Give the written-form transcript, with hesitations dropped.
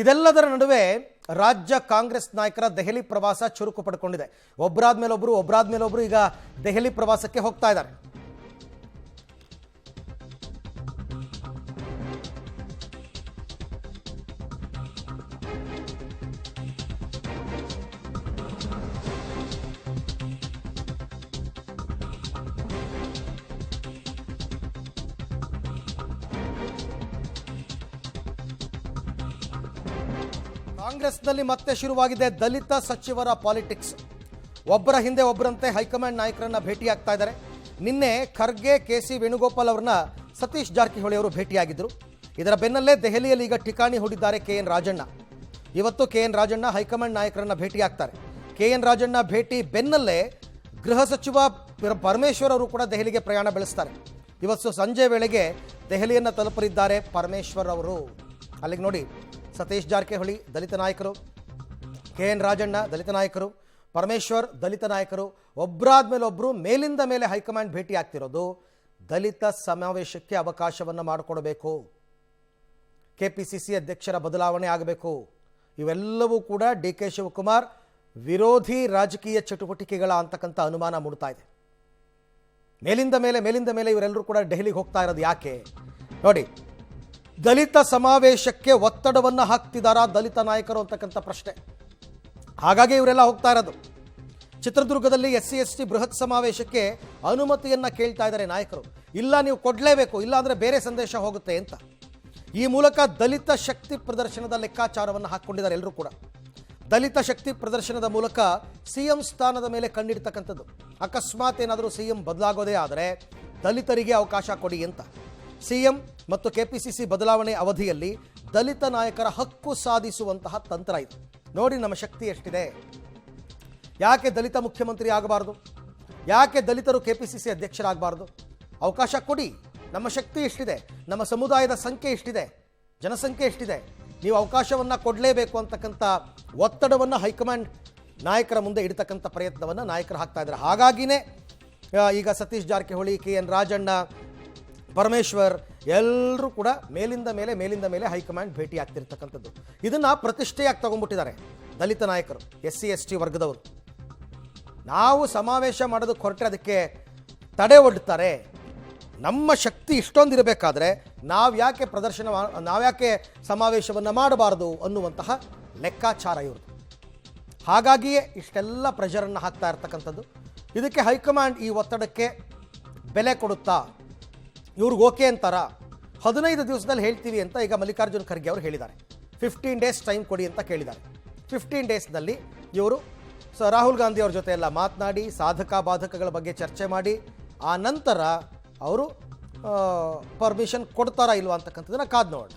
ಇದೆಲ್ಲದರ ನಡುವೆ ರಾಜ್ಯ ಕಾಂಗ್ರೆಸ್ ನಾಯಕರ ದೆಹಲಿ ಪ್ರವಾಸ ಚುರುಕು ಪಡ್ಕೊಂಡಿದೆ. ಒಬ್ಬರಾದ್ಮೇಲೊಬ್ರು ಈಗ ದೆಹಲಿ ಪ್ರವಾಸಕ್ಕೆ ಹೋಗ್ತಾ ಇದ್ದಾರೆ. ಕಾಂಗ್ರೆಸ್ನಲ್ಲಿ ಮತ್ತೆ ಶುರುವಾಗಿದೆ ದಲಿತ ಸಚಿವರ ಪಾಲಿಟಿಕ್ಸ್. ಒಬ್ಬರ ಹಿಂದೆ ಒಬ್ಬರಂತೆ ಹೈಕಮಾಂಡ್ ನಾಯಕರನ್ನ ಭೇಟಿಯಾಗ್ತಾ ಇದ್ದಾರೆ. ನಿನ್ನೆ ಖರ್ಗೆ, ಕೆ.ಸಿ. ವೇಣುಗೋಪಾಲ್ ಅವರನ್ನ ಸತೀಶ್ ಜಾರಕಿಹೊಳಿ ಅವರು ಭೇಟಿಯಾಗಿದ್ದರು. ಇದರ ಬೆನ್ನಲ್ಲೇ ದೆಹಲಿಯಲ್ಲಿ ಈಗ ಠಿಕಾಣಿ ಹೂಡಿದ್ದಾರೆ ಕೆ.ಎನ್. ರಾಜಣ್ಣ. ಇವತ್ತು ಕೆ.ಎನ್. ರಾಜಣ್ಣ ಹೈಕಮಾಂಡ್ ನಾಯಕರನ್ನ ಭೇಟಿಯಾಗ್ತಾರೆ. ಕೆ.ಎನ್. ರಾಜಣ್ಣ ಭೇಟಿ ಬೆನ್ನಲ್ಲೇ ಗೃಹ ಸಚಿವ ಪರಮೇಶ್ವರ್ ಅವರು ಕೂಡ ದೆಹಲಿಗೆ ಪ್ರಯಾಣ ಬೆಳೆಸ್ತಾರೆ. ಇವತ್ತು ಸಂಜೆ ವೇಳೆಗೆ ದೆಹಲಿಯನ್ನು ತಲುಪಲಿದ್ದಾರೆ ಪರಮೇಶ್ವರ್ ಅವರು. ಅಲ್ಲಿಗೆ ನೋಡಿ, ಸತೀಶ್ ಜಾರಕಿಹೊಳಿ ದಲಿತ ನಾಯಕರು, ಕೆ.ಎನ್. ರಾಜಣ್ಣ ದಲಿತ ನಾಯಕರು, ಪರಮೇಶ್ವರ್ ದಲಿತ ನಾಯಕರು, ಒಬ್ಬರಾದ್ಮೇಲೊಬ್ಬರು ಮೇಲಿಂದ ಮೇಲೆ ಹೈಕಮಾಂಡ್ ಭೇಟಿ ಆಗ್ತಿರೋದು ದಲಿತ ಸಮಾವೇಶಕ್ಕೆ ಅವಕಾಶವನ್ನು ಮಾಡಿಕೊಡಬೇಕು, ಕೆಪಿಸಿಸಿ ಅಧ್ಯಕ್ಷರ ಬದಲಾವಣೆ ಆಗಬೇಕು. ಇವೆಲ್ಲವೂ ಕೂಡ ಡಿ.ಕೆ. ಶಿವಕುಮಾರ್ ವಿರೋಧಿ ರಾಜಕೀಯ ಚಟುವಟಿಕೆಗಳ ಅಂತಕ್ಕಂಥ ಅನುಮಾನ ಮೂಡ್ತಾ ಇದೆ. ಮೇಲಿಂದ ಮೇಲೆ ಇವರೆಲ್ಲರೂ ಕೂಡ ದೆಹಲಿಗೆ ಹೋಗ್ತಾ ಇರೋದು ಯಾಕೆ ನೋಡಿ. ದಲಿತ ಸಮಾವೇಶಕ್ಕೆ ಒತ್ತಡವನ್ನು ಹಾಕ್ತಿದ್ದಾರಾ ದಲಿತ ನಾಯಕರು ಅಂತಕ್ಕಂಥ ಪ್ರಶ್ನೆ. ಹಾಗಾಗಿ ಇವರೆಲ್ಲ ಹೋಗ್ತಾ ಇರೋದು. ಚಿತ್ರದುರ್ಗದಲ್ಲಿ SC/ST ಬೃಹತ್ ಸಮಾವೇಶಕ್ಕೆ ಅನುಮತಿಯನ್ನು ಕೇಳ್ತಾ ಇದ್ದಾರೆ ನಾಯಕರು. ಇಲ್ಲ, ನೀವು ಕೊಡಲೇಬೇಕು, ಇಲ್ಲ ಅಂದರೆ ಬೇರೆ ಸಂದೇಶ ಹೋಗುತ್ತೆ ಅಂತ. ಈ ಮೂಲಕ ದಲಿತ ಶಕ್ತಿ ಪ್ರದರ್ಶನದ ಲೆಕ್ಕಾಚಾರವನ್ನು ಹಾಕ್ಕೊಂಡಿದ್ದಾರೆ ಎಲ್ಲರೂ ಕೂಡ. ದಲಿತ ಶಕ್ತಿ ಪ್ರದರ್ಶನದ ಮೂಲಕ CM ಸ್ಥಾನದ ಮೇಲೆ ಕಣ್ಣಿಡ್ತಕ್ಕಂಥದ್ದು. ಅಕಸ್ಮಾತ್ ಏನಾದರೂ CM ಬದಲಾಗೋದೇ ಆದರೆ ದಲಿತರಿಗೆ ಅವಕಾಶ ಕೊಡಿ ಅಂತ. CM ಮತ್ತು KPCC ಬದಲಾವಣೆ ಅವಧಿಯಲ್ಲಿ ದಲಿತ ನಾಯಕರ ಹಕ್ಕು ಸಾಧಿಸುವಂತಹ ತಂತ್ರ ಇದು. ನೋಡಿ ನಮ್ಮ ಶಕ್ತಿ ಎಷ್ಟಿದೆ. ಯಾಕೆ ದಲಿತ ಮುಖ್ಯಮಂತ್ರಿ ಆಗಬಾರ್ದು? ಯಾಕೆ ದಲಿತರು KPCC ಅಧ್ಯಕ್ಷರಾಗಬಾರ್ದು? ಅವಕಾಶ ಕೊಡಿ. ನಮ್ಮ ಶಕ್ತಿ ಎಷ್ಟಿದೆ, ನಮ್ಮ ಸಮುದಾಯದ ಸಂಖ್ಯೆ ಎಷ್ಟಿದೆ, ಜನಸಂಖ್ಯೆ ಎಷ್ಟಿದೆ, ನೀವು ಅವಕಾಶವನ್ನು ಕೊಡಲೇಬೇಕು ಅಂತಕ್ಕಂಥ ಒತ್ತಡವನ್ನು ಹೈಕಮಾಂಡ್ ನಾಯಕರ ಮುಂದೆ ಇಡತಕ್ಕಂಥ ಪ್ರಯತ್ನವನ್ನು ನಾಯಕರು ಹಾಕ್ತಾ ಇದ್ದಾರೆ. ಹಾಗಾಗಿನೇ ಈಗ ಸತೀಶ್ ಜಾರಕಿಹೊಳಿ, ಕೆ.ಎನ್. ರಾಜಣ್ಣ, ಪರಮೇಶ್ವರ್ ಎಲ್ಲರೂ ಕೂಡ ಮೇಲಿಂದ ಮೇಲೆ ಹೈಕಮಾಂಡ್ ಭೇಟಿ ಆಗ್ತಿರ್ತಕ್ಕಂಥದ್ದು. ಇದನ್ನು ಪ್ರತಿಷ್ಠೆಯಾಗಿ ತಗೊಂಡ್ಬಿಟ್ಟಿದ್ದಾರೆ ದಲಿತ ನಾಯಕರು, SC/ST ವರ್ಗದವರು. ನಾವು ಸಮಾವೇಶ ಮಾಡೋದಕ್ಕೆ ಹೊರಟ್ರೆ ಅದಕ್ಕೆ ತಡೆ ಒಡ್ತಾರೆ. ನಮ್ಮ ಶಕ್ತಿ ಇಷ್ಟೊಂದಿರಬೇಕಾದ್ರೆ ನಾವ್ಯಾಕೆ ಸಮಾವೇಶವನ್ನು ಮಾಡಬಾರ್ದು ಅನ್ನುವಂತಹ ಲೆಕ್ಕಾಚಾರ ಇವ್ರದ್ದು. ಹಾಗಾಗಿಯೇ ಇಷ್ಟೆಲ್ಲ ಪ್ರೆಷರನ್ನು ಹಾಕ್ತಾ ಇರ್ತಕ್ಕಂಥದ್ದು. ಇದಕ್ಕೆ ಹೈಕಮಾಂಡ್ ಈ ಒತ್ತಡಕ್ಕೆ ಬೆಲೆ ಕೊಡುತ್ತಾ, ಇವ್ರಿಗೆ ಓಕೆ ಅಂತಾರ? 15 ದಿವಸದಲ್ಲಿ ಹೇಳ್ತೀವಿ ಅಂತ ಈಗ ಮಲ್ಲಿಕಾರ್ಜುನ್ ಖರ್ಗೆ ಅವರು ಹೇಳಿದ್ದಾರೆ. 15 ಡೇಸ್ ಟೈಮ್ ಕೊಡಿ ಅಂತ ಕೇಳಿದ್ದಾರೆ. 15 ಡೇಸ್ನಲ್ಲಿ ಇವರು ರಾಹುಲ್ ಗಾಂಧಿ ಅವ್ರ ಜೊತೆ ಎಲ್ಲ ಮಾತನಾಡಿ ಸಾಧಕ ಬಾಧಕಗಳ ಬಗ್ಗೆ ಚರ್ಚೆ ಮಾಡಿ ಆ ನಂತರ ಅವರು ಪರ್ಮಿಷನ್ ಕೊಡ್ತಾರಾ ಇಲ್ವಾ ಅಂತಕ್ಕಂಥದ್ದನ್ನು ಕಾದು ನೋಡೋಣ.